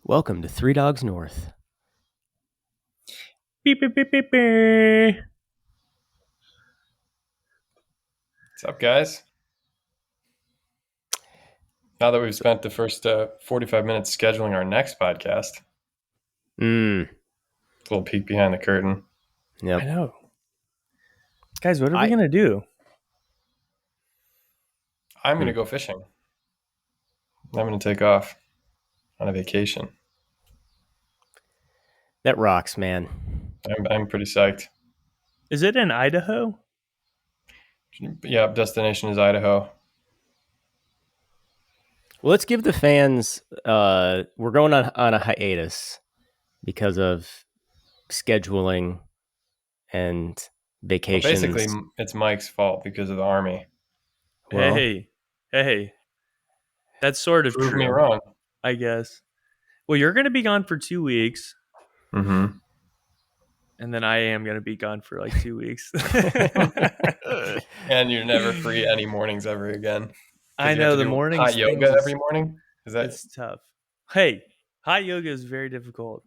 Welcome to Three Dogs North. Beep, beep, beep, beep, beep. What's up, guys? Now that we've spent the first 45 minutes scheduling our next podcast, a little peek behind the curtain. Yep. I know. Guys, what are we going to do? I'm going to go fishing. I'm going to take off on a vacation. That rocks, man. I'm pretty psyched. Is it in Idaho? Yeah, destination is Idaho. Well, let's give the fans. We're going on a hiatus because of scheduling and Well, vacations. basically, it's Mike's fault because of the Army. Well- Hey. That's sort of Prove true. me wrong. I guess. Well, you're going to be gone for 2 weeks, Mm-hmm. and then I am going to be gone for like 2 weeks. And you're never free any mornings ever again. I You have know to the do morning hot yoga every morning. Is that It's tough. Hey, hot yoga is very difficult,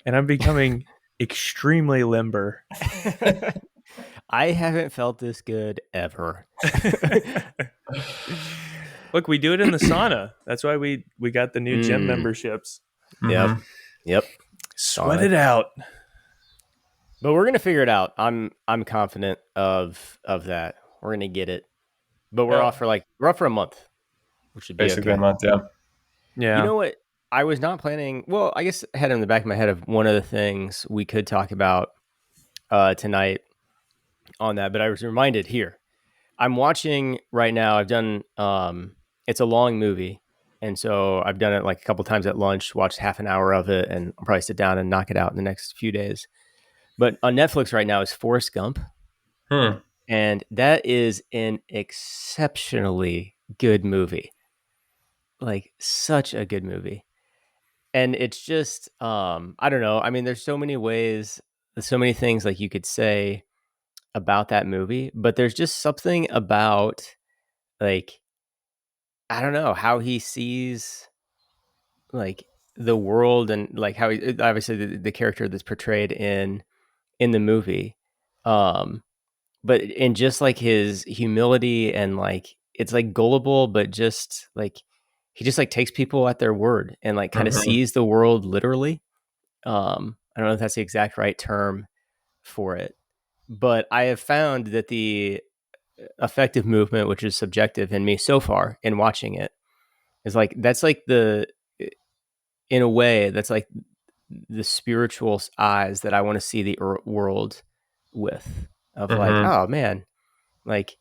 and I'm becoming extremely limber. I haven't felt this good ever. Look, we do it in the sauna. That's why we got the new gym memberships. Mhm. Yep. Sweat it out. But we're gonna figure it out. I'm confident of that. We're gonna get it. But we're Yeah. off for a month, which should be Basically okay. a month, yeah. Yeah. You know what? I was not planning. Well, I guess I had in the back of my head of one of the things we could talk about tonight on that, but I was reminded here. I'm watching right now. I've done. It's a long movie, and so I've done it like a couple times at lunch. Watched half an hour of it, and I'll probably sit down and knock it out in the next few days. But on Netflix right now is Forrest Gump, and that is an exceptionally good movie. Like such a good movie. And it's just I don't know. I mean, there's so many ways, there's so many things like you could say about that movie, but there's just something about like I don't know how he sees like the world and like how he obviously the character that's portrayed in the movie. But in just like his humility and like it's like gullible, but just like he just like takes people at their word and like kind of sees the world literally. I don't know if that's the exact right term for it, but I have found that the affective movement, which is subjective in me so far in watching it, is like that's like in a way that's like the spiritual eyes that I want to see the world with. Of like, oh man, like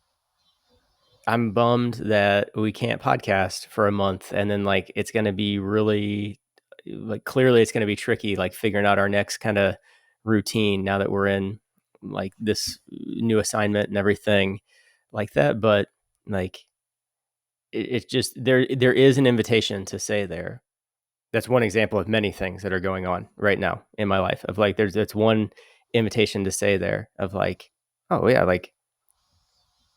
I'm bummed that we can't podcast for a month, and then like it's going to be really like clearly it's going to be tricky like figuring out our next kind of routine now that we're in like this new assignment and everything like that. But like it's just there is an invitation to say there. That's one example of many things that are going on right now in my life of like that's one invitation to say there of like, oh yeah, like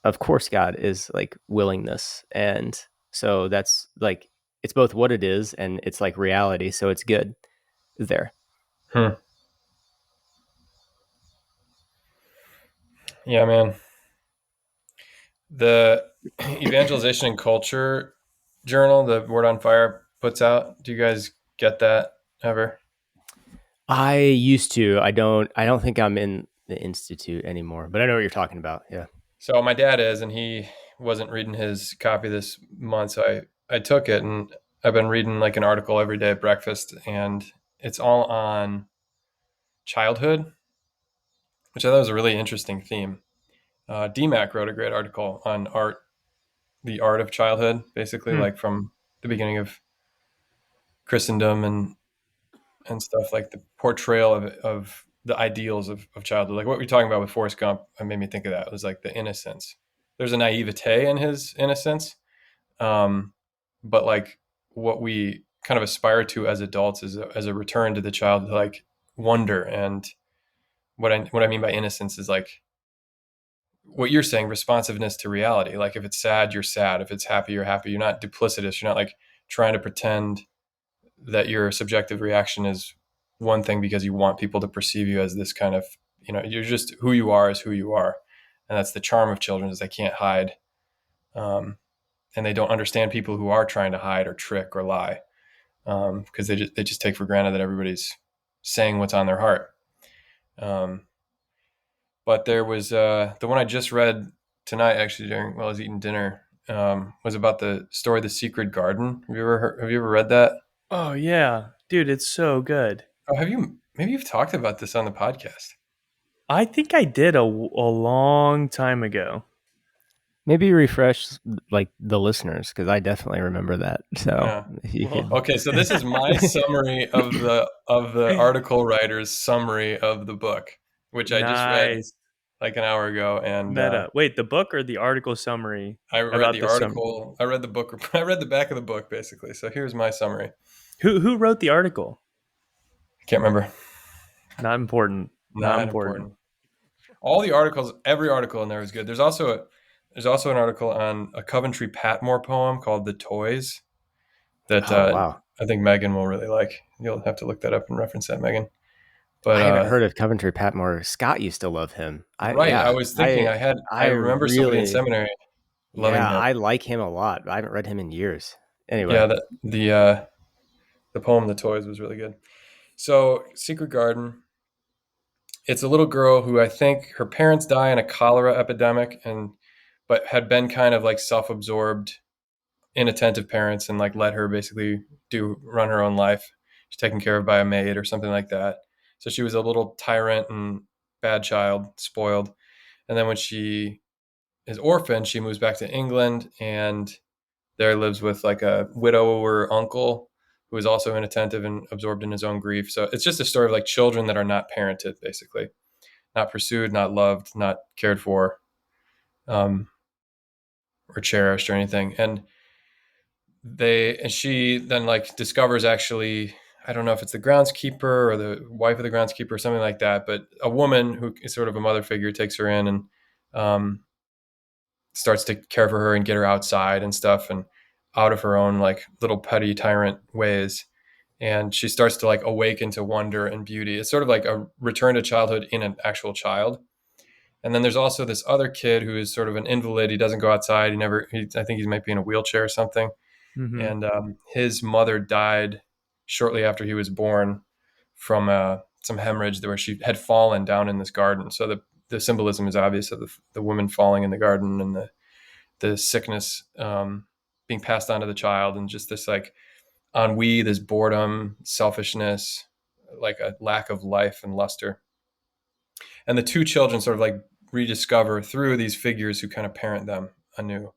of course God is like willingness. And so that's like it's both what it is and it's like reality. So it's good there. Yeah, man. The Evangelization and Culture journal, the Word on Fire puts out. Do you guys get that ever? I used to. I don't think I'm in the institute anymore, but I know what you're talking about. Yeah. So my dad is, and he wasn't reading his copy this month. So I took it, and I've been reading like an article every day at breakfast, and it's all on childhood, which I thought was a really interesting theme. DMAC wrote a great article on the art of childhood, basically, like from the beginning of Christendom and stuff, like the portrayal of the ideals of childhood. Like what we're talking about with Forrest Gump, it made me think of that. It was like the innocence. There's a naivete in his innocence, but like what we kind of aspire to as adults is as a return to the childhood, like wonder. And what I mean by innocence is like what you're saying, responsiveness to reality. Like if it's sad, you're sad. If it's happy, you're happy. You're not duplicitous. You're not like trying to pretend that your subjective reaction is one thing because you want people to perceive you as this kind of, you're just who you are is who you are. And that's the charm of children, is they can't hide. And they don't understand people who are trying to hide or trick or lie, because they just take for granted that everybody's saying what's on their heart. But there was the one I just read tonight, actually, while I was eating dinner, was about the story "The Secret Garden." Have you ever read that? Oh yeah, dude, it's so good. Oh, have you? Maybe you've talked about this on the podcast. I think I did a long time ago. Maybe refresh like the listeners, because I definitely remember that. So Yeah. if you Well, could. Okay, so this is my summary of the article writer's summary of the book, which I just read Nice. like an hour ago, and Meta. Wait, the book or the article summary I read about the the sum? article. I read the book. I read the back of the book basically. So here's my summary. Who wrote the article? I can't remember. Not important. Not Not important. important. All the articles, every article in there is good. There's also an article on a Coventry Patmore poem called "The Toys" that Oh wow, I think Megan will really like. You'll have to look that up and reference that, Megan. But I haven't heard of Coventry Patmore. Scott used to love him. right, I was thinking I I remember somebody in really, seminary loving yeah, him. I like him a lot. I haven't read him in years. Yeah, Anyway, the poem "The Toys" was really good. So Secret Garden. It's a little girl who I think her parents die in a cholera epidemic, but had been kind of like self-absorbed, inattentive parents, and like let her basically do run her own life. She's taken care of by a maid or something like that. So she was a little tyrant and bad child, spoiled. And then when she is orphaned, she moves back to England and there lives with like a widower uncle who is also inattentive and absorbed in his own grief. So it's just a story of like children that are not parented, basically, not pursued, not loved, not cared for, um, or cherished or anything. And she then like discovers, actually, I don't know if it's the groundskeeper or the wife of the groundskeeper or something like that, but a woman who is sort of a mother figure takes her in and um, starts to care for her and get her outside and stuff, and out of her own like little petty tyrant ways. And she starts to like awaken to wonder and beauty. It's sort of like a return to childhood in an actual child. And then there's also this other kid who is sort of an invalid. He doesn't go outside. I think he might be in a wheelchair or something. Mm-hmm. And his mother died shortly after he was born from some hemorrhage where she had fallen down in this garden. So the symbolism is obvious of the woman falling in the garden and the sickness being passed on to the child, and just this like ennui, this boredom, selfishness, like a lack of life and luster. And the two children sort of like rediscover through these figures who kind of parent them anew,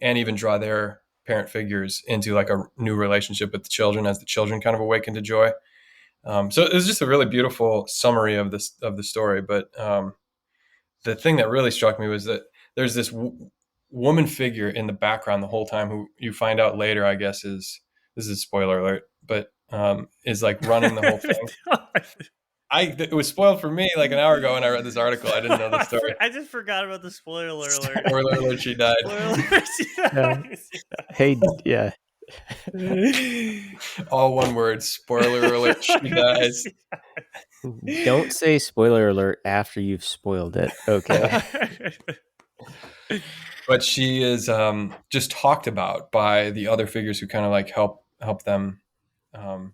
and even draw their parent figures into like a new relationship with the children as the children kind of awaken to joy. So it was just a really beautiful summary of the story. But the thing that really struck me was that there's this woman figure in the background the whole time, who you find out later, I guess, this is a spoiler alert, but is like running the whole thing. It was spoiled for me like an hour ago when I read this article. I didn't know the story. I just forgot about the spoiler alert. Spoiler alert, she died. Spoiler alert, she died. hey, yeah, All one word, spoiler alert, she dies. don't say spoiler alert after you've spoiled it. Okay. But she is just talked about by the other figures who kind of like help them, and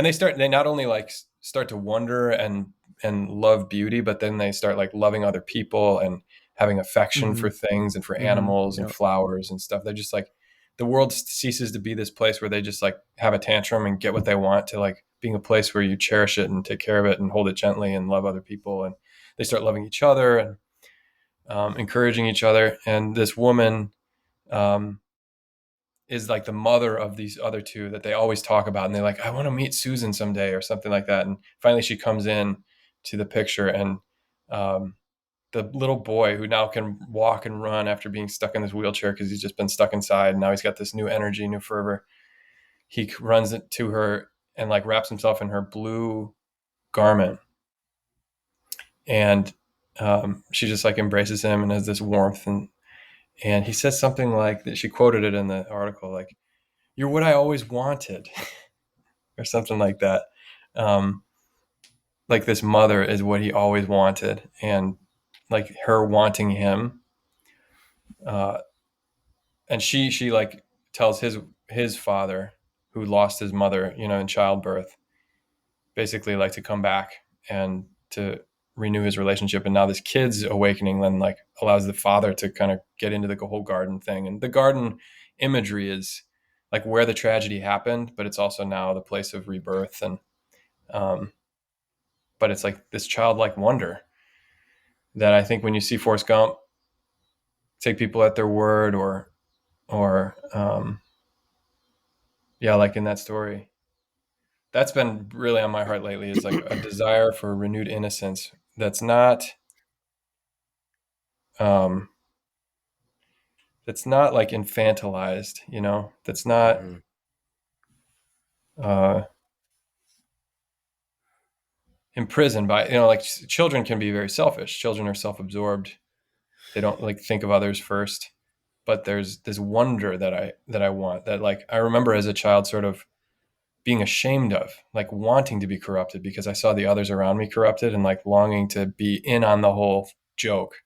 they not only like start to wonder and love beauty, but then they start like loving other people and having affection for things and for animals and Yep. flowers and stuff. They're just like, the world ceases to be this place where they just like have a tantrum and get what they want, to like being a place where you cherish it and take care of it and hold it gently and love other people. And they start loving each other and encouraging each other. And this woman is like the mother of these other two that they always talk about. And they're like, I want to meet Susan someday or something like that. And finally she comes in to the picture, and the little boy, who now can walk and run after being stuck in this wheelchair because he's just been stuck inside, and now he's got this new energy, new fervor. He runs to her and like wraps himself in her blue garment. And she just like embraces him and has this warmth. And he says something like that. She quoted it in the article, like, "You're what I always wanted." or something like that. Um, like this mother is what he always wanted, and like her wanting him, uh, and she like tells his father who lost his mother, in childbirth, basically like to come back and to renew his relationship. And now this kid's awakening then like allows the father to kind of get into the whole garden thing. And the garden imagery is like where the tragedy happened, but it's also now the place of rebirth. And um, but it's like this childlike wonder that I think when you see Forrest Gump take people at their word, or yeah, like in that story, that's been really on my heart lately, is like a desire for renewed innocence um that's not like infantilized, that's not Mm-hmm. uh imprisoned by, like children can be very selfish. Children are self-absorbed. They don't like think of others first. But there's this wonder that I want, that like I remember as a child sort of being ashamed of, like wanting to be corrupted because I saw the others around me corrupted and like longing to be in on the whole joke.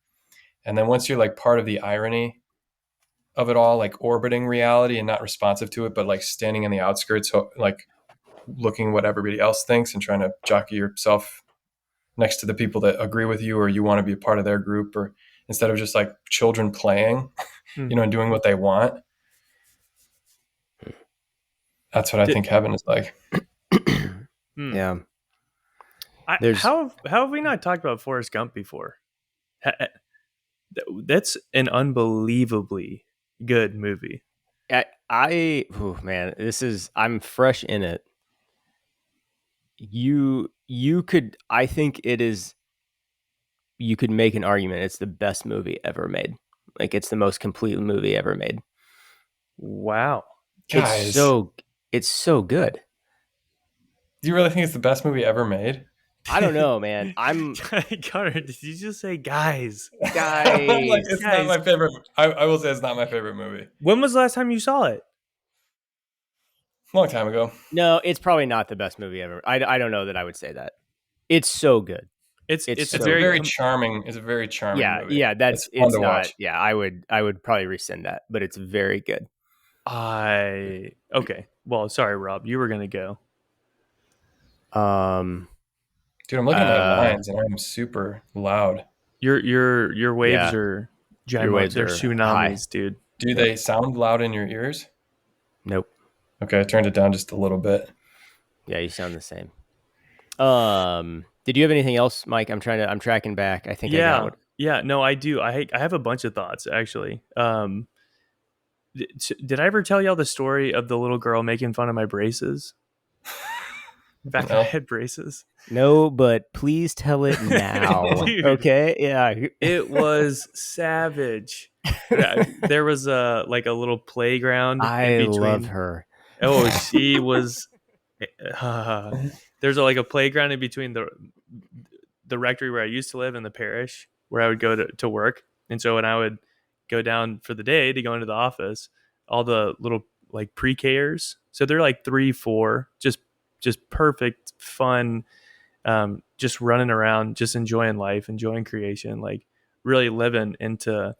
And then once you're like part of the irony of it all, like orbiting reality and not responsive to it, but like standing in the outskirts, like looking what everybody else thinks and trying to jockey yourself next to the people that agree with you or you want to be a part of their group, or instead of just like children playing, Hmm. and doing what they want. That's what I Did, think heaven is like. hmm. Yeah. There's How have we not talked about Forrest Gump before? That's an unbelievably good movie. oh man, I'm fresh in it. You could, I think it is, you could make an argument it's the best movie ever made. Like it's the most complete movie ever made. Wow. It's Guys, so it's so good. do you really think it's the best movie ever made? I don't know, man. I'm Connor, did you just say guys? I'm like, guys. it's not Guys, my favorite. I will say it's not my favorite movie. when was the last time you saw it? Long time ago. No, it's probably not the best movie ever. I don't know that I would say that. It's so good. It's It's a It's a so very very good. charming. It's a very charming movie. That's It's fun it's to not. watch. Yeah, I would probably rescind that, but it's very good. okay. Well, sorry, Rob. You were gonna go. Um Dude, I'm looking at my uh lines and I'm super loud. Your waves yeah, are your waves they're are high. tsunamis, dude. Do Yep. they sound loud in your ears? Nope. Okay, I turned it down just a little bit. Yeah, you sound the same. Did you have anything else, Mike? I'm tracking back. I think I got Yeah. what. Yeah, no, I do. I have a bunch of thoughts actually. Did I ever tell y'all the story of the little girl making fun of my braces? Back when I No. had braces. No, but please tell it now. Dude, Okay? Yeah. it was savage. There was a like a little playground in I love between. her. Oh, she was. There's like a playground in between the rectory where I used to live and the parish where I would go to work. And so when I would go down for the day to go into the office, all the little like pre-Kers, so they're like 3, 4, just perfect fun, just running around, just enjoying life, enjoying creation, like really living into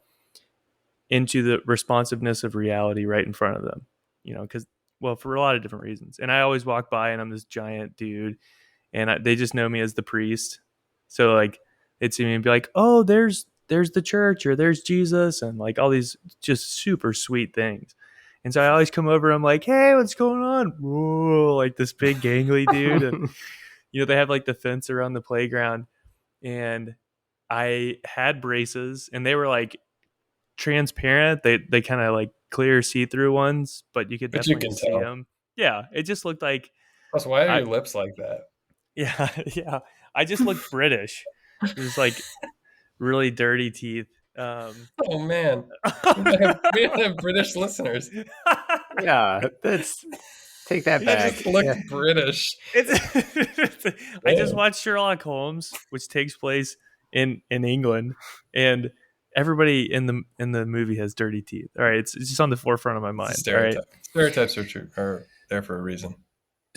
the responsiveness of reality right in front of them, because well, for a lot of different reasons. And I always walk by and I'm this giant dude, and they just know me as the priest. So like they'd see me and be like, "Oh, there's the church, or there's Jesus," and like all these just super sweet things. And so I always come over. I'm like, "Hey, what's going on?" Whoa, like this big gangly dude, and they have like the fence around the playground, and I had braces, and they were like transparent. They kind of like clear see through ones, but you could But you definitely can see tell. them. Yeah, it just looked like Plus, why are I your lips like that? yeah yeah I just looked British. It was like really dirty teeth. Oh man, we might have British listeners. Yeah, that's take that I back. just looked Yeah. British. I just Damn. watched Sherlock Holmes, which takes place in England, and everybody in the movie has dirty teeth. All right, it's just on the forefront of my It's a mind. All right. stereotype. Stereotypes are true, are there for a reason.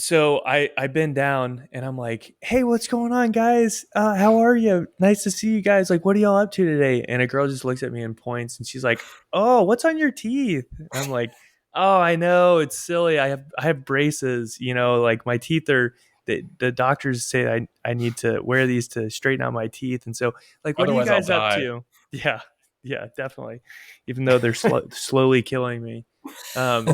so I bend down and I'm like, "Hey, what's going on, guys? How are you? Nice to see you guys. Like, what are y'all up to today?" And a girl just looks at me and points, and she's like, "Oh, what's on your teeth?" And I'm like, "Oh, I know, it's silly. I have braces. You know, like my teeth are." The doctors say I need to wear these to straighten out my teeth, and so like, what are you Otherwise, I'll guys up die. to? Yeah, yeah, definitely. Even though they're slowly killing me. Um,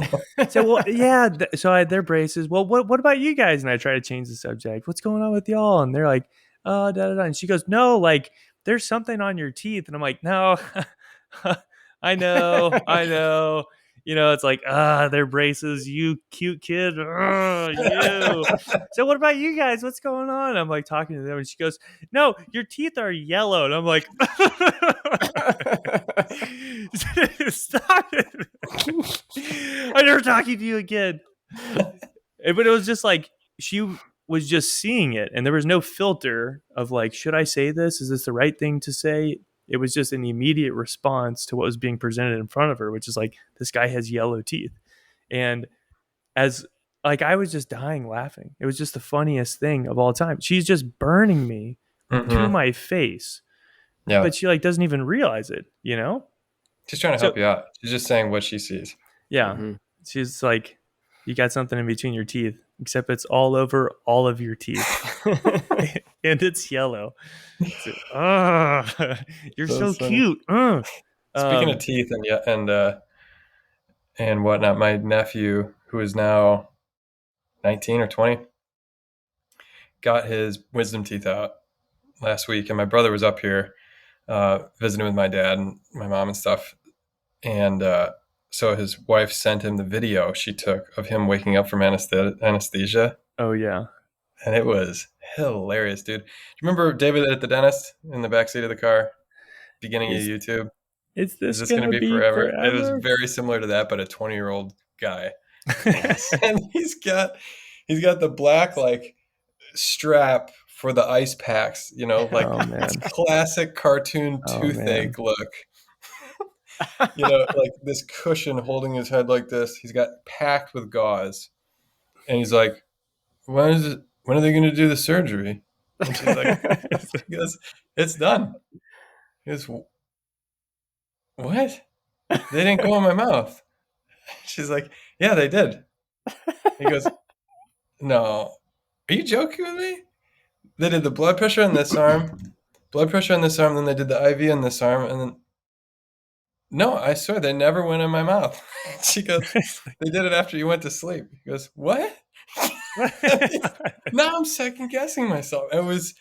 so well, yeah. So I had their braces. Well, what about you guys? And I try to change the subject. What's going on with y'all? And they're like, da da da. And she goes, no, like there's something on your teeth. And I'm like, no, I know. You know, it's like, their braces. You cute kid. You. So what about you guys? What's going on? I'm like talking to them, and she goes, no, your teeth are yellow. And I'm like, stop it. I'm never talking to you again. But it was just like she was just seeing it, and there was no filter of like, should I say this? Is this the right thing to say? It was just an immediate response to what was being presented in front of her, which is like, this guy has yellow teeth. And as like, I was just dying laughing. It was just the funniest thing of all time. She's just burning me to Hmm. my face, Yeah. but she like doesn't even realize it, you know? She's trying to So help you out. She's just saying what she sees. yeah, Mhm. she's like, you got something in between your teeth, except it's all over all of your teeth. And it's yellow. So, you're So so funny. cute. Speaking of Um, teeth and yeah, and whatnot, my nephew, who is now 19 or 20, got his wisdom teeth out last week, and my brother was up here visiting with my dad and my mom and stuff, and so his wife sent him the video she took of him waking up from anesthesia, oh yeah. and it was hilarious, dude. Do you remember David at the dentist in the backseat of the car, beginning of Is YouTube? is Is this this going to gonna be be forever? It was forever? very similar to that, but a 20-year-old guy. And he's got the black like strap for the ice packs, like Oh this man. classic cartoon Oh man. toothache look. Like this cushion holding his head like this. He's got packed with gauze, and he's like, when are they going to do the surgery?" And she's like, he goes, "It's done." He goes, "What? They didn't go in my mouth." She's like, "Yeah, they did." He goes, "No, are you joking with me? They did the blood pressure on this arm, then they did the IV on this arm, and then no, I swear they never went in my mouth." She goes, "They did it after you went to sleep." He goes, "What?" Now I'm second guessing myself. It was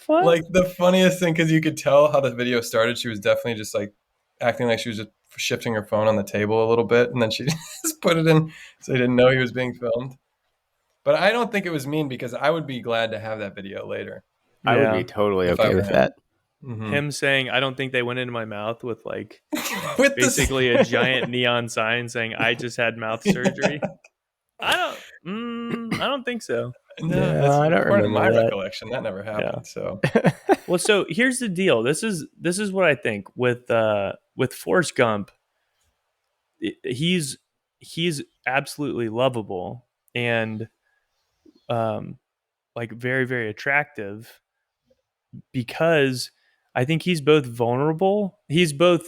What? like the funniest thing because you could tell how the video started. She was definitely just like acting like she was just shifting her phone on the table a little bit, and then she just put it in so he didn't know he was being filmed. But I don't think it was mean because I would be glad to have that video later I would be Yeah. totally if I okay were with him. that. Hmm. Him saying, I don't think they went into my mouth with like With this, basically a giant neon sign saying I just had mouth surgery. I don't think so. no, No, that's I don't according to my remember recollection that never Yeah. happened. So, that. Well, so here's the deal. This is what I think with Forrest Gump. He's absolutely lovable and um like very very attractive because I think he's both vulnerable. He's both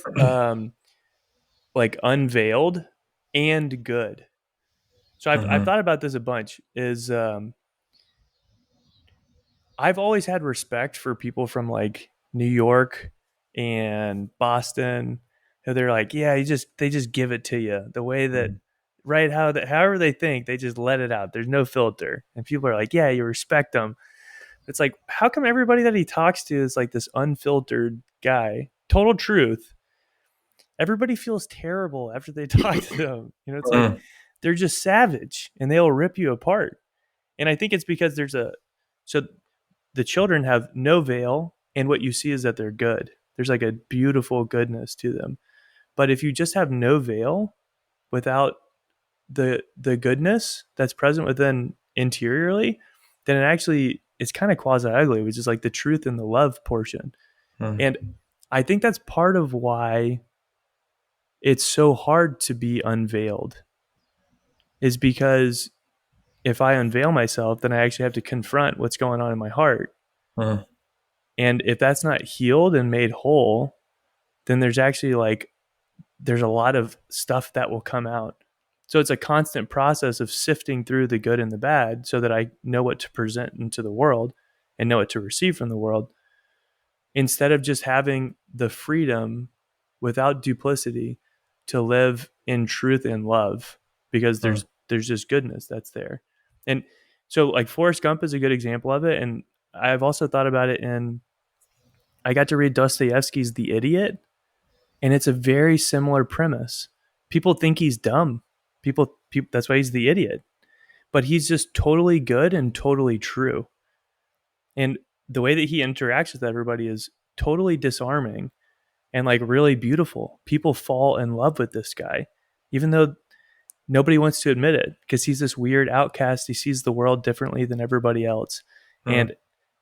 like unveiled and good. So I've hmm thought about this a bunch. Is I've always had respect for people from like New York and Boston who they're like, yeah, they just give it to you the way that right however they think, they just let it out. There's no filter. And people are like, yeah, you respect them. It's like, how come everybody that he talks to is like this unfiltered guy? Total truth. Everybody feels terrible after they talk to them. You know, it's like they're just savage and they'll rip you apart. And I think it's because so the children have no veil, and what you see is that they're good. There's like a beautiful goodness to them. But if you just have no veil without the goodness that's present within interiorly, then it actually it's kind of quasi ugly, which is like the truth and the love portion. And I think that's part of why it's so hard to be unveiled is because if I unveil myself, then I actually have to confront what's going on in my heart. Mm. And if that's not healed and made whole, then there's actually like, there's a lot of stuff that will come out. So it's a constant process of sifting through the good and the bad so that I know what to present into the world and know what to receive from the world, instead of just having the freedom without duplicity to live in truth and love, because Mm. there's just goodness that's there. And so like Forrest Gump is a good example of it. And I've also thought about it in, I got to read Dostoevsky's The Idiot, and it's a very similar premise. People think he's dumb. People that's why he's the idiot. But he's just totally good and totally true. And the way that he interacts with everybody is totally disarming and like really beautiful. People fall in love with this guy, even though nobody wants to admit it, because he's this weird outcast. He sees the world differently than everybody else. Mm. And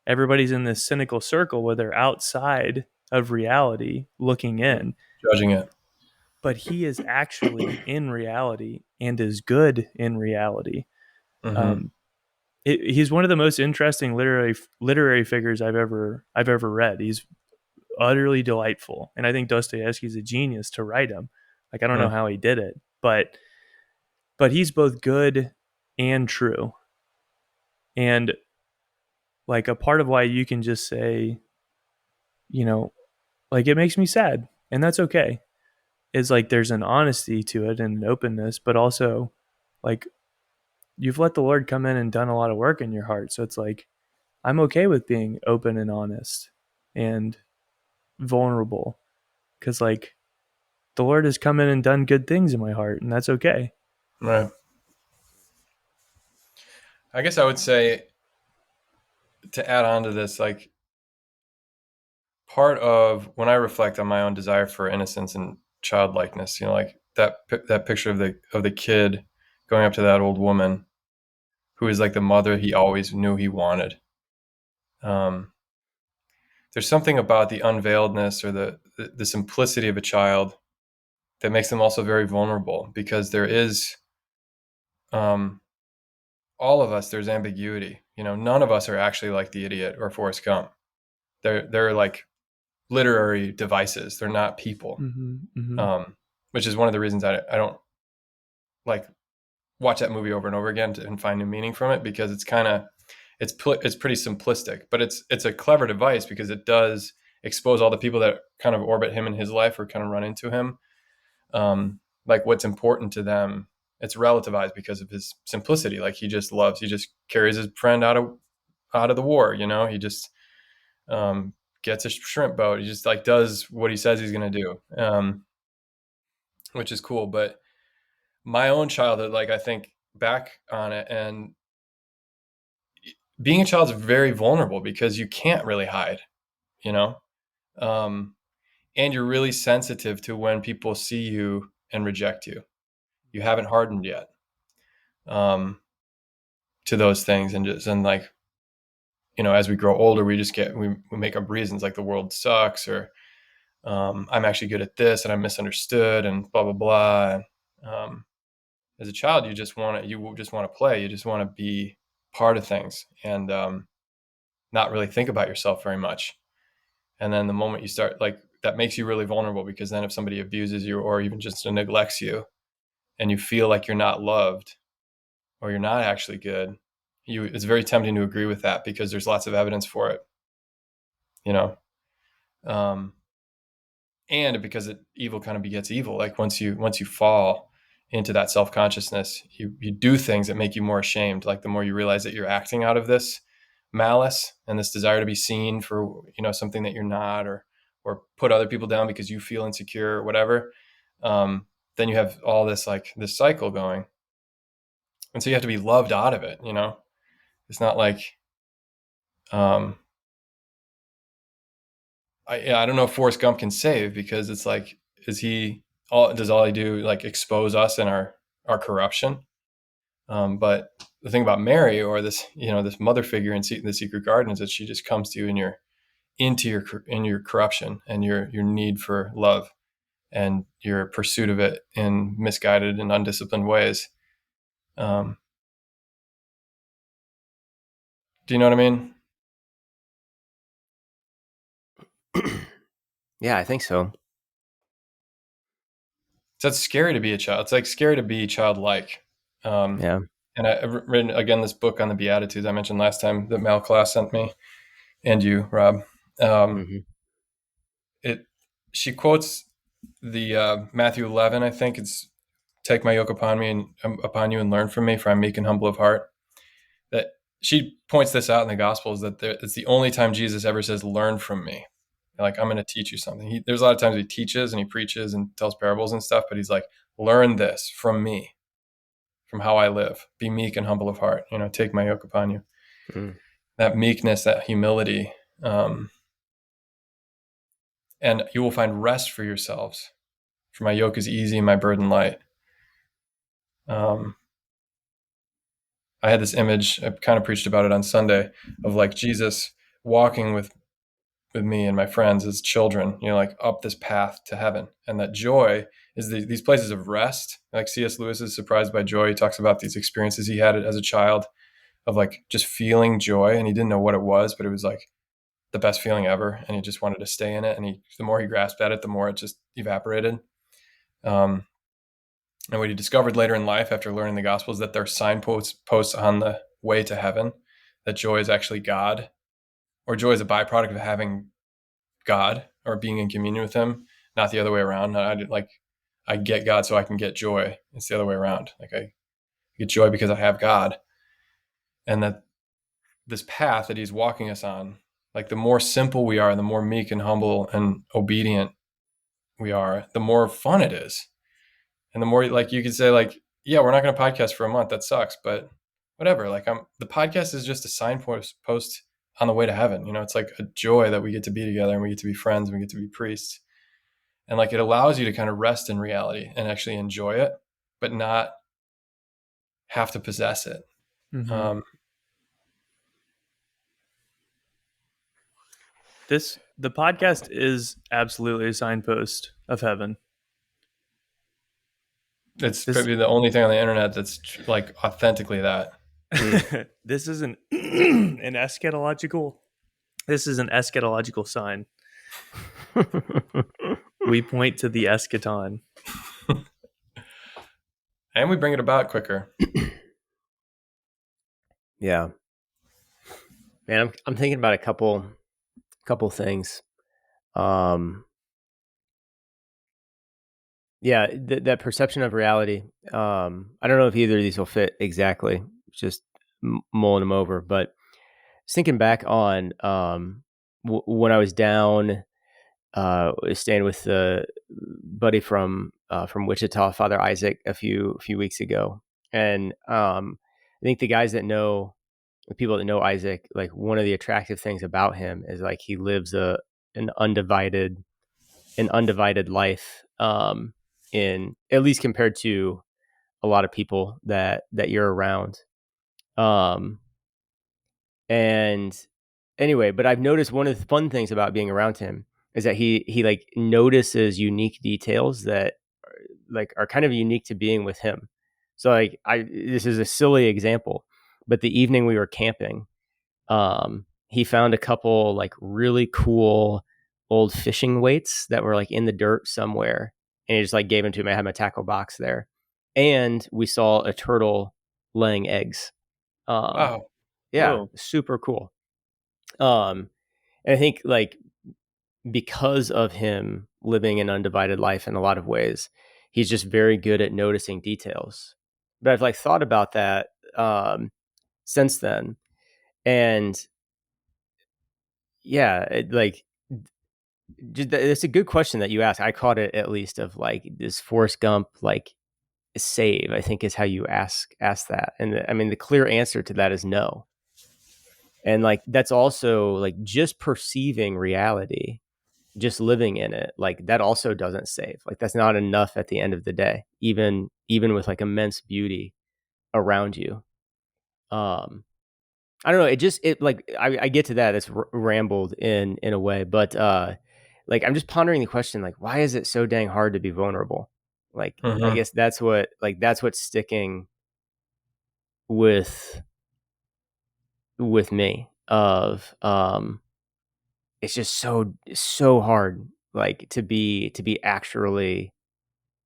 everybody's in this cynical circle where they're outside of reality looking in. Judging it. But he is actually in reality and is good in reality. Mm-hmm. Um, he's one of the most interesting literary figures I've ever read. He's utterly delightful, and I think Dostoevsky's a genius to write him. Like I don't know Mm. how he did it, but he's both good and true. And like a part of why you can just say, you know, like it makes me sad, and that's okay, is like there's an honesty to it and an openness, but also like you've let the Lord come in and done a lot of work in your heart. So it's like I'm okay with being open and honest and vulnerable, because like the Lord has come in and done good things in my heart, and that's okay. Right. I guess I would say, to add on to this, like, part of when I reflect on my own desire for innocence and childlikeness, like that picture of the kid going up to that old woman who is like the mother he always knew he wanted. Um, there's something about the unveiledness or the simplicity of a child that makes them also very vulnerable, because there is, um, all of us, there's ambiguity. None of us are actually like the idiot or Forrest Gump. They're like literary devices. They're not people. Mm-hmm, mm-hmm, Which is one of the reasons I don't like watch that movie over and over again and find new meaning from it, because it's pretty simplistic, but it's a clever device because it does expose all the people that kind of orbit him in his life or kind of run into him. Like what's important to them, it's relativized because of his simplicity. Like he just carries his friend out of the war. He just gets a shrimp boat. He just like does what he says he's going to do, which is cool. But my own childhood, like I think back on it, and being a child is very vulnerable because you can't really hide, you know, um, and you're really sensitive to when people see you and reject you. You haven't hardened yet, um, to those things, and like, as we grow older, we make up reasons like the world sucks, or I'm actually good at this and I'm misunderstood and blah blah blah. As a child, you just want to play, you just want to be part of things, and not really think about yourself very much. And then the moment you start, like, that makes you really vulnerable, because then if somebody abuses you or even just neglects you, and you feel like you're not loved or you're not actually good, it's very tempting to agree with that because there's lots of evidence for it, you know. Um, and because evil kind of begets evil. Like once you fall into that self consciousness, you do things that make you more ashamed. Like the more you realize that you're acting out of this malice and this desire to be seen for something that you're not, or put other people down because you feel insecure or whatever. Then you have all this cycle going, and so you have to be loved out of it. It's not like, um, I don't know if Forrest Gump can save, because it's like, does all he do like expose us and our corruption? But the thing about Mary, or this mother figure in the secret garden, is that she just comes to you in your corruption and your need for love and your pursuit of it in misguided and undisciplined ways. Um, Do you know what I mean? Yeah, I think so. So it's scary to be a child. It's like scary to be childlike. Um, Yeah. and I've written again this book on the Beatitudes I mentioned last time that Mal Class sent me, and you, Rob. Um, Hmm. it She quotes the Matthew 11. I think it's take my yoke upon me and upon you and learn from me, for I'm meek and humble of heart. That she points this out in the Gospels that it's the only time Jesus ever says, "Learn from me." Like, I'm going to teach you something. There's a lot of times he teaches and he preaches and tells parables and stuff, but he's like, "Learn this from me, from how I live. Be meek and humble of heart. Take my yoke upon you." Mm. That meekness, that humility, and you will find rest for yourselves. For my yoke is easy, my burden light. Um, I had this image. I kind of preached about it on Sunday of like Jesus walking with me and my friends as children, like up this path to heaven, and that joy is these places of rest. Like C.S. Lewis is Surprised by Joy. He talks about these experiences he had as a child of like just feeling joy, and he didn't know what it was, but it was like the best feeling ever, and he just wanted to stay in it. And the more he grasped at it, the more it just evaporated. Um, and what he discovered later in life after learning the Gospels that there are signposts on the way to heaven, that joy is actually God, or joy is a byproduct of having God or being in communion with Him, not the other way around. I get God so I can get joy. It's the other way around. Like, I get joy because I have God, and that this path that He's walking us on, like the more simple we are, the more meek and humble and obedient we are, the more fun it is. And the more, like, you could say, like, yeah, we're not going to podcast for a month. That sucks, but whatever. Like, the podcast is just a signpost post on the way to heaven. It's like a joy that we get to be together and we get to be friends and we get to be priests. And like, it allows you to kind of rest in reality and actually enjoy it, but not have to possess it. Mm-hmm. Um, The podcast is absolutely a signpost of heaven. it's This probably the only thing on the internet that's like authentically that. this is an an eschatological. This is an eschatological sign. We point to the eschaton. And we bring it about quicker. Yeah, man, I'm thinking about a couple things. Um, yeah, that perception of reality. I don't know if either of these will fit exactly. Just mulling them over, but thinking back on when I was down, staying with the buddy from Wichita, Father Isaac, a few weeks ago, and I think the people that know Isaac, like one of the attractive things about him is like he lives an undivided life, in at least compared to a lot of people that you're around. Um, and anyway, but I've noticed one of the fun things about being around him is that he like notices unique details that like are kind of unique to being with him. So like this is a silly example, but the evening we were camping, he found a couple like really cool old fishing weights that were like in the dirt somewhere, and he just like gave them to me. I had my tackle box there, and we saw a turtle laying eggs. Um, Wow. yeah, Whoa. super cool. And I think like because of him living an undivided life in a lot of ways, he's just very good at noticing details. But I've like thought about that since then, and yeah, it's a good question that you ask. I caught it at least of like this Forrest Gump like save. I think is how you ask that, and I mean the clear answer to that is no. And like that's also like just perceiving reality, just living in it, like that also doesn't save. Like that's not enough at the end of the day, even with like immense beauty around you. um I don't know, it like I get to that, it's rambled in a way, but like I'm just pondering the question, like why is it so dang hard to be vulnerable? Like I Mm-hmm. guess that's what's sticking with with me of it's just so hard, like, to be actually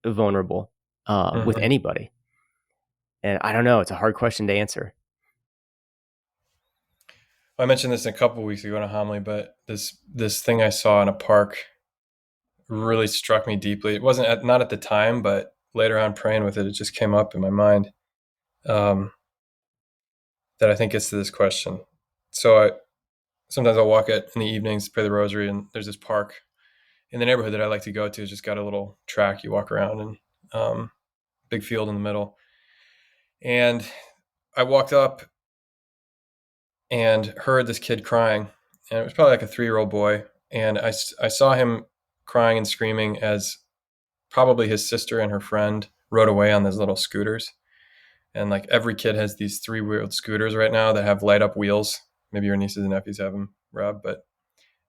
vulnerable with Mhm. anybody. And I don't know, it's a hard question to answer. I mentioned this a couple weeks ago in a homily, but this thing I saw in a park really struck me deeply. It wasn't not at the time, but later on praying with it, it just came up in my mind. Um, that I think gets to this question. So I sometimes I'll walk it in the evenings, pray the rosary, and there's this park in the neighborhood that I like to go to. It's just got a little track you walk around and big field in the middle. And I walked up and heard this kid crying, and it was probably like a 3-year-old boy. And I saw him crying and screaming as probably his sister and her friend rode away on those little scooters. And like every kid has these 3-wheeled scooters right now that have light up wheels. Maybe your nieces and nephews have them, Rob, but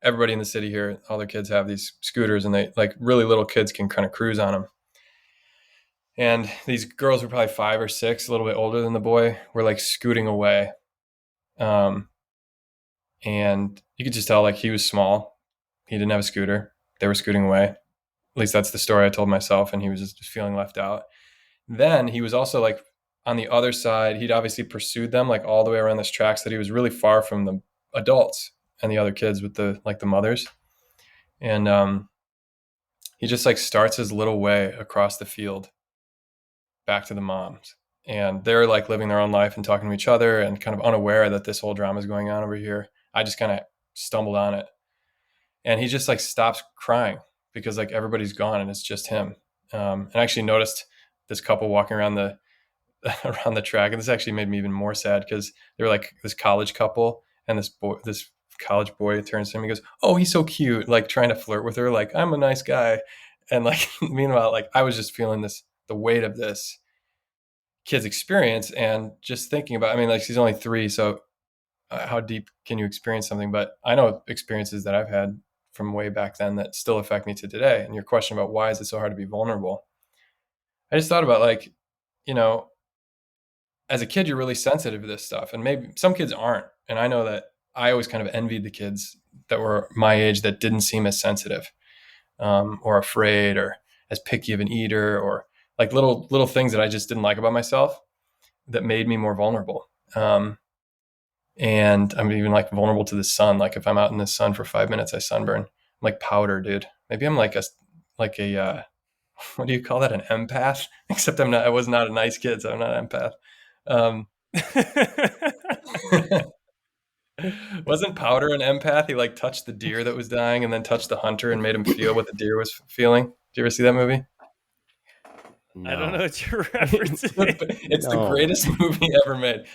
everybody in the city here, all their kids have these scooters, and they like really little kids can kind of cruise on them. And these girls were probably 5 or 6, a little bit older than the boy, were like scooting away. Um, and you could just tell like he was small. He didn't have a scooter. They were scooting away. At least that's the story I told myself. And he was just feeling left out. Then he was also like on the other side. He'd obviously pursued them like all the way around this track, so that he was really far from the adults and the other kids with the mothers. And he just like starts his little way across the field back to the moms. And they're like living their own life and talking to each other and kind of unaware that this whole drama is going on over here. I just kind of stumbled on it. And he just like stops crying because like everybody's gone and it's just him. And I actually noticed this couple walking around the around the track, and this actually made me even more sad because they were like this college couple, and this college boy turns to him and goes, "Oh, he's so cute," like trying to flirt with her, like I'm a nice guy, and like meanwhile, like I was just feeling the weight of this kid's experience and just thinking about. I mean, like she's only 3, so how deep can you experience something? But I know experiences that I've had from way back then that still affect me to today. And your question about why is it so hard to be vulnerable? I just thought about like, you know, as a kid, you're really sensitive to this stuff, and maybe some kids aren't. And I know that I always kind of envied the kids that were my age that didn't seem as sensitive, or afraid, or as picky of an eater, or like little things that I just didn't like about myself that made me more vulnerable. And I'm even like vulnerable to the sun. Like if I'm out in the sun for 5 minutes, I sunburn. I'm like powder, dude. Maybe I'm like a what do you call that? An empath? Except I'm not. I was not a nice kid, so I'm not an empath. Um, Wasn't Powder an empath? He like touched the deer that was dying and then touched the hunter and made him feel what the deer was feeling. Did you ever see that movie? I don't know No. what you're referencing. It's the No. greatest movie ever made.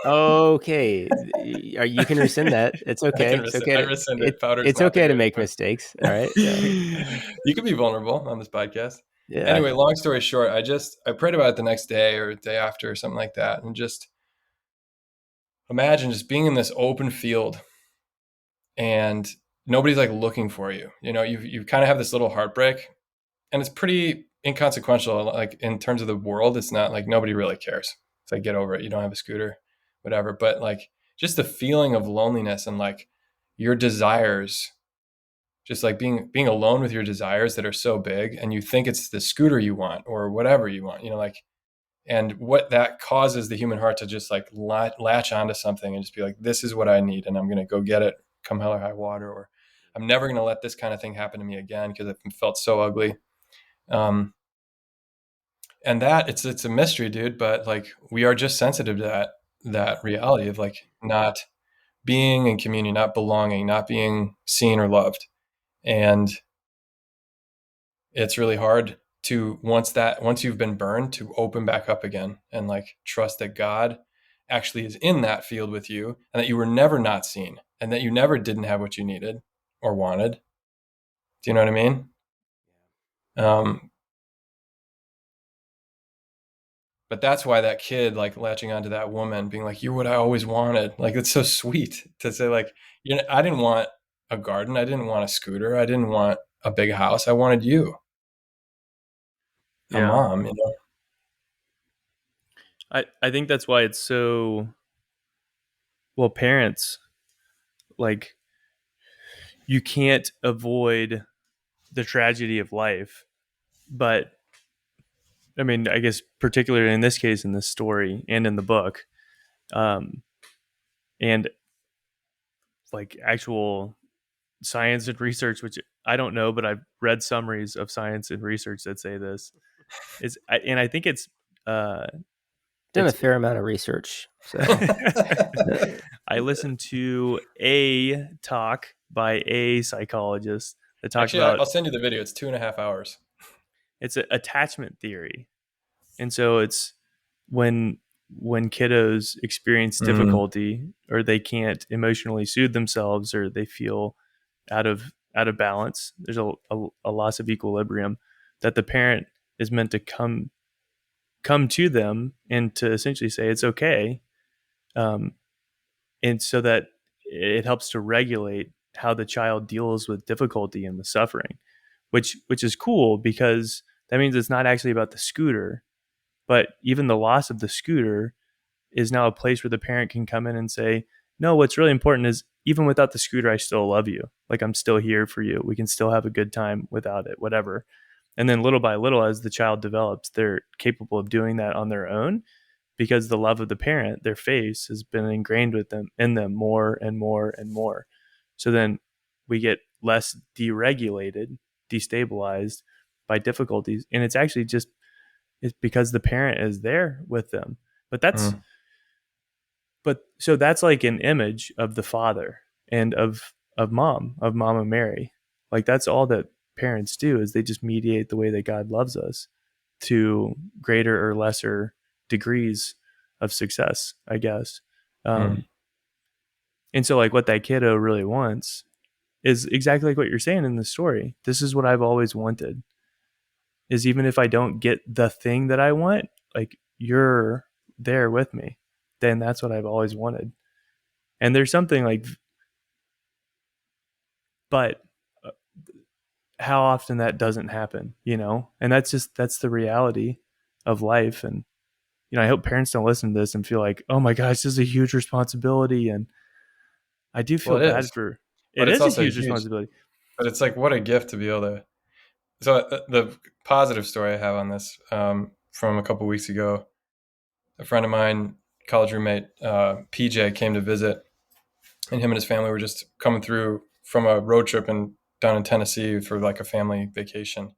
Okay, you can rescind that. It's okay. It's okay I to rescind it. Powder's it's not the okay to greatest make movie. mistakes. All right. You can be vulnerable on this podcast. Yeah. Anyway, long story short, I prayed about it the next day or the day after or something like that, and just imagine just being in this open field and nobody's like looking for you. You know, you kind of have this little heartbreak, and it's pretty inconsequential. Like in terms of the world, it's not like nobody really cares. It's like get over it. You don't have a scooter, whatever. But like just the feeling of loneliness and like your desires, just like being alone with your desires that are so big, and you think it's the scooter you want or whatever you want. You know, like and what that causes the human heart to just like latch onto something and just be like, this is what I need, and I'm going to go get it, come hell or high water, or I'm never going to let this kind of thing happen to me again because it felt so ugly. Um, and that it's a mystery, dude. But like we are just sensitive to that reality of like not being in communion, not belonging, not being seen or loved, and it's really hard to once you've been burned to open back up again and like trust that God actually is in that field with you and that you were never not seen and that you never didn't have what you needed or wanted. Do you know what I mean? Um, but that's why that kid like latching onto that woman being like, you're what I always wanted. Like it's so sweet to say like, you know, I didn't want a garden. I didn't want a scooter. I didn't want a big house. I wanted you, a Yeah. mom, you know? I think that's why it's so well, parents, like, you can't avoid the tragedy of life, but I mean, I guess particularly in this case, in this story and in the book, um, and like actual science and research, which I don't know, but I've read summaries of science and research that say this is, and I think uh, Done a it's. fair amount of research. So I listened to a talk by a psychologist that talked Actually, about I'll send you the video. It's 2.5 hours. it's a attachment theory, and so it's when when kiddos experience Mm, difficulty or they can't emotionally soothe themselves or they feel out of balance, there's a loss of equilibrium, that the parent is meant to come to them and to essentially say it's okay, um, and so that it helps to regulate how the child deals with difficulty and the suffering, which is cool because that means it's not actually about the scooter, but even the loss of the scooter is now a place where the parent can come in and say, no, what's really important is even without the scooter, I still love you. Like, I'm still here for you. We can still have a good time without it, whatever. And then little by little, as the child develops, they're capable of doing that on their own because the love of the parent, their face, has been ingrained with them in them more and more and more. So then we get less deregulated, destabilized by difficulties. And it's actually just it's because the parent is there with them. But that's mm, but so that's like an image of the father and of Mama Mary. Like, that's all that parents do, is they just mediate the way that God loves us to greater or lesser degrees of success, I guess. mm. um and so, like, what that kiddo really wants is exactly like what you're saying in the story. This is what I've always wanted, is even if I don't get the thing that I want, like, you're there with me, then that's what I've always wanted. And there's something like, but how often that doesn't happen, and that's the reality of life. And I hope parents don't listen to this and feel like, oh my gosh, this is a huge responsibility. And I do Well, feel it bad is, for but it it's is a also huge huge. responsibility. But it's like what a gift to be able to. So the positive story I have on this from a couple weeks ago, a friend of mine, college roommate, PJ, came to visit, and him and his family were just coming through from a road trip down in Tennessee for like a family vacation,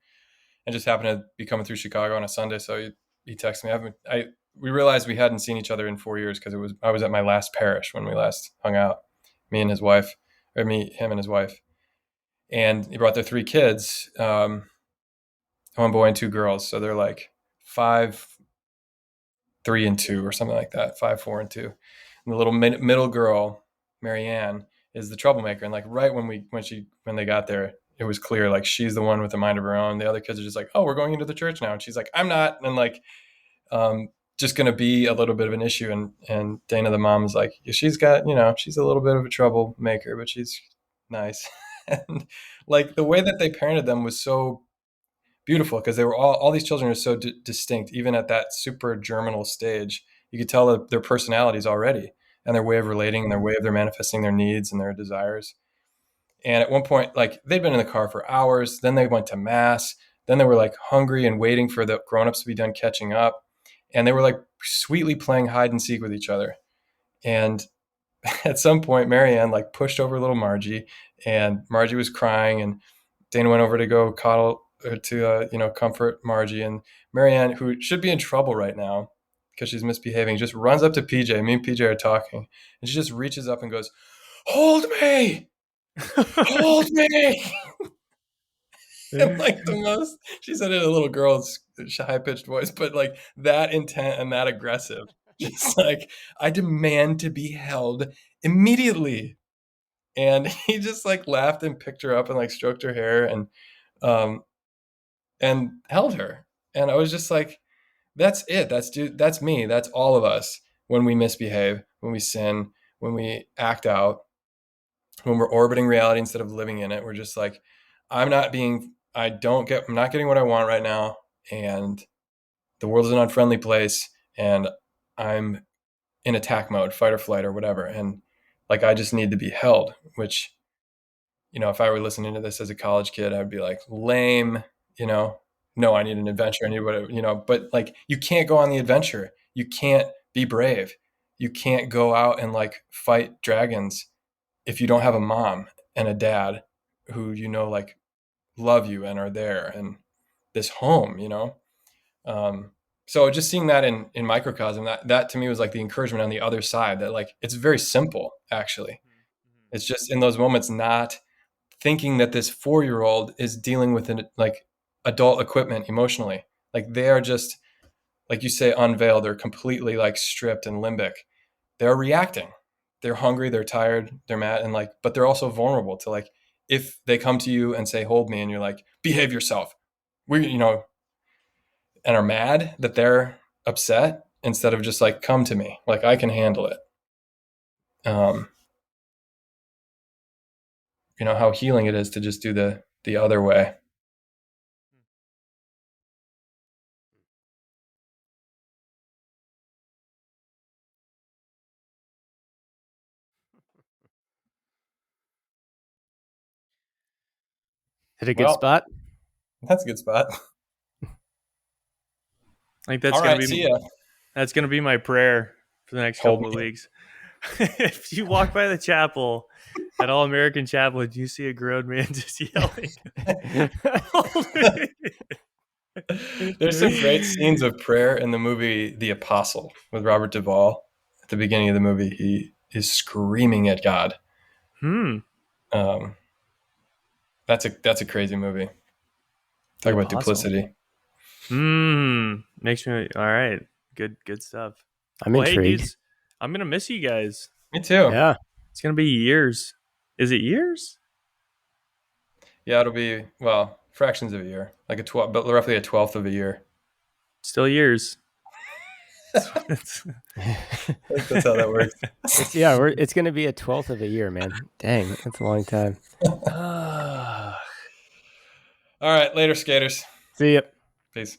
and just happened to be coming through Chicago on a Sunday. So he texted me. We realized we hadn't seen each other in 4 years because I was at my last parish when we last hung out, me and his wife, or him and his wife, and he brought their three kids, one boy and two girls. So they're like 5, 3, and 2, or something like that. 5, 4, and 2. And the little middle girl, Marianne, is the troublemaker. And like right when they got there, it was clear like she's the one with a mind of her own. The other kids are just like, oh, we're going into the church now, and she's like, I'm not, and like just going to be a little bit of an issue. And Dana, the mom, is like, she's got, she's a little bit of a troublemaker, but she's nice. And like the way that they parented them was so beautiful because they were all these children are so distinct, even at that super germinal stage. You could tell that their personalities already and their way of relating and their way of their manifesting their needs and their desires. And at one point, like they'd been in the car for hours, then they went to mass, then they were like hungry and waiting for the grown-ups to be done catching up, and they were like sweetly playing hide and seek with each other. And at some point, Marianne like pushed over little Margie, and Margie was crying, and Dana went over to go coddle to comfort Margie, and Marianne, who should be in trouble right now because she's misbehaving, just runs up to PJ. Me and PJ are talking, and she just reaches up and goes, "Hold me, hold me!" And like the most, she said it in a little girl's high pitched voice, but like that intent and that aggressive, just like I demand to be held immediately. And he just like laughed and picked her up and like stroked her hair um and held her. And I was just like, that's it. That's me. That's all of us when we misbehave, when we sin, when we act out, when we're orbiting reality instead of living in it. We're just like, I'm not getting what I want right now. And the world is an unfriendly place. And I'm in attack mode, fight or flight or whatever. And Like I just need to be held, which, if I were listening to this as a college kid, I'd be like, lame, no, I need an adventure. I need whatever, but like, you can't go on the adventure. You can't be brave. You can't go out and like fight dragons if you don't have a mom and a dad who, like love you and are there and this home, Um, so just seeing that in microcosm, that to me was like the encouragement on the other side, that like, it's very simple, actually. It's just in those moments, not thinking that this 4-year-old is dealing with like adult equipment emotionally. Like they are just, like you say, unveiled. They're completely like stripped and limbic. They're reacting. They're hungry. They're tired. They're mad. And like, but they're also vulnerable to like, if they come to you and say, hold me, and you're like, behave yourself. And are mad that they're upset, instead of just like, come to me, like I can handle it. Um, how healing it is to just do the other way. Hit a good Well, spot. that's a good spot. I think that's All gonna right, be see ya. that's gonna be my prayer for the next Hold couple of me. weeks. If you walk by the chapel at All American Chapel and you see a grown man just yelling, There's some great scenes of prayer in the movie The Apostle with Robert Duvall. At the beginning of the movie, he is screaming at God. hmm. Um, that's a crazy movie. The Talk about Apostle. duplicity. Makes me all right. Good stuff. I'm Well, hey intrigued. dudes, I'm gonna miss you guys. Me too. Yeah. It's gonna be years. Is it years? Yeah, it'll be, well, fractions of a year, like but roughly a 12th of a year. Still years. I think that's how that works. It's gonna be a 12th of a year, man. Dang, that's a long time. All right, later, skaters. See ya. Peace.